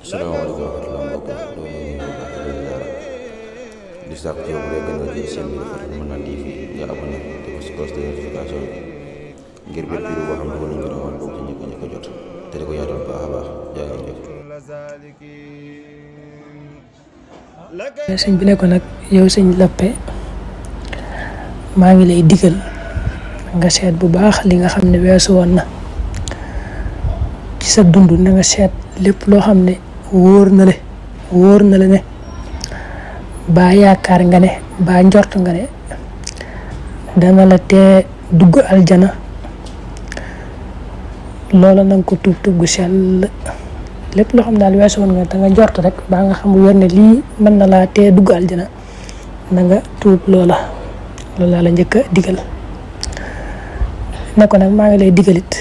salaamaaleykum wa rahmatulah mbokk yi loolu di sàkk ci yow bu dee gën nga jël seen bi dafa mën naa di fi nga abonné te ko si cloche de notification ngir bépp vidéo boo xam ne nañ ko doon bokk ci ñëpp ko jot te di ko yaatal baax a baax jaa ngeen jëf. sëñ bi ne ko nag yow sëñ Lappé maa ngi lay digal nga seet bu baax li nga xam ne weesu woon na ci sa dund na nga seet lépp loo xam ne wóor na la ne baa yaakaar nga ne baa njort nga ne dana la tee dugg aljana loola na nga ko tuub gu sell lépp loo xam daal weesu woon nga te nga njort rek baa nga xam wér ne lii mën na laa tee dugg aljana na nga tuub loola la njëkk a digal ne ko nag maa ngi lay digalit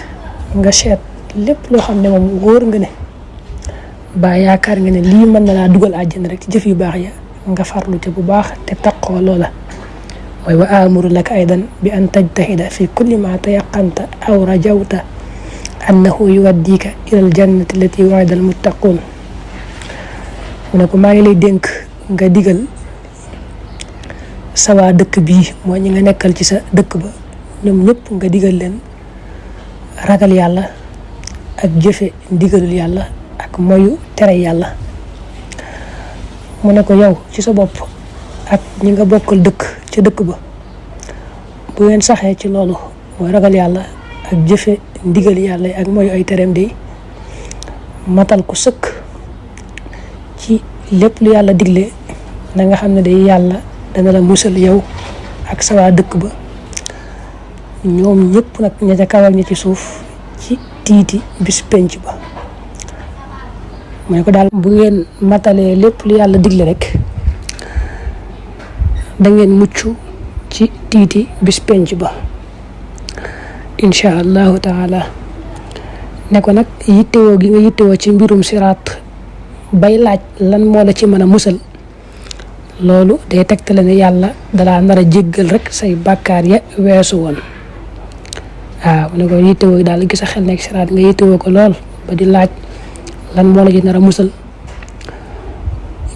nga seet lépp loo xam ne moom wóor nga ne baa yaakaar nga ne lii mën na laa dugal àjjana rek ci jëf yu baax ya nga farlu te bu baax te taqoo loola mooy wa amuru laka aydan bi an tajtahida fi kulli ma tayaqanta aw rajawta annahu yuwaddika ilal jannati allati wa'ida al muttaqun mu ne ko maa ngi lay dénk nga digal sa waa dëkk bii mooy ñi nga nekkal ci sa dëkk ba ñoom ñëpp nga digal leen ragal yàlla ak jëfe ndigalul yàlla ak moyu tere yàlla mu ne ko yow ci sa bopp ak ñi nga bokkal dëkk ca dëkk ba bu ngeen saxee ci loolu mooy ragal yàlla ak jëfe ndigal yàlla ak moyu ay tereem de matal ko sëkk ci lépp lu yàlla digle na nga xam ne day yàlla dana la musal yow ak sa waa dëkk ba ñoom ñëpp nag ña ca kaw ak ña ci suuf ci tiiti bis penc ba mu ne ko daal bu ngeen matalee lépp lu yàlla digle rek da ngeen mucc ci tiiti bis penc ba incha allahu taala ne ko nag yittewoo gi nga yittewoo ci mbirum siraat bay laaj lan moo la ci mën a musal loolu day tegtale ne yàlla dalaa nar a jéggal rek say bàkkaar ya weesu woon waaw mu ne ko yittewoo daal gis a xel nekk siraat nga yittewoo ko lool ba di laaj lan moo la ci nar a musal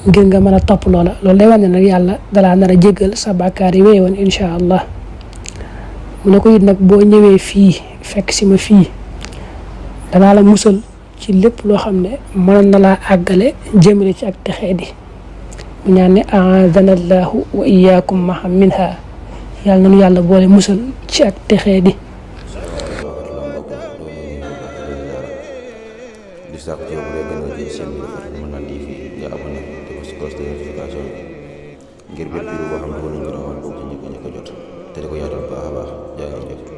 ngir nga mën a topp loola loolu day wane nag yàlla dalaa nar a jéggal sa bàkkaar yi wéy woon incha allah mu ne ko it nag boo ñëwee fii fekk si ma fii danaa la musal ci lépp loo xam ne mën na laa àggale jëmale ci ak texee di mu ñaan ne aadana allahu wa iyaakum maha minha yàlla nanu yàlla boole musal ci ak texee di di sàkk ci yow bu dee gën nga jël seen bi dafa mën naa di fi nga abonné te ko si cloche de notification ngir bépp vidéo boo xam ne nañ ko doon bokk ci ñëpp ko jot te di ko yaatal baax a baax jaa ngeen jëf.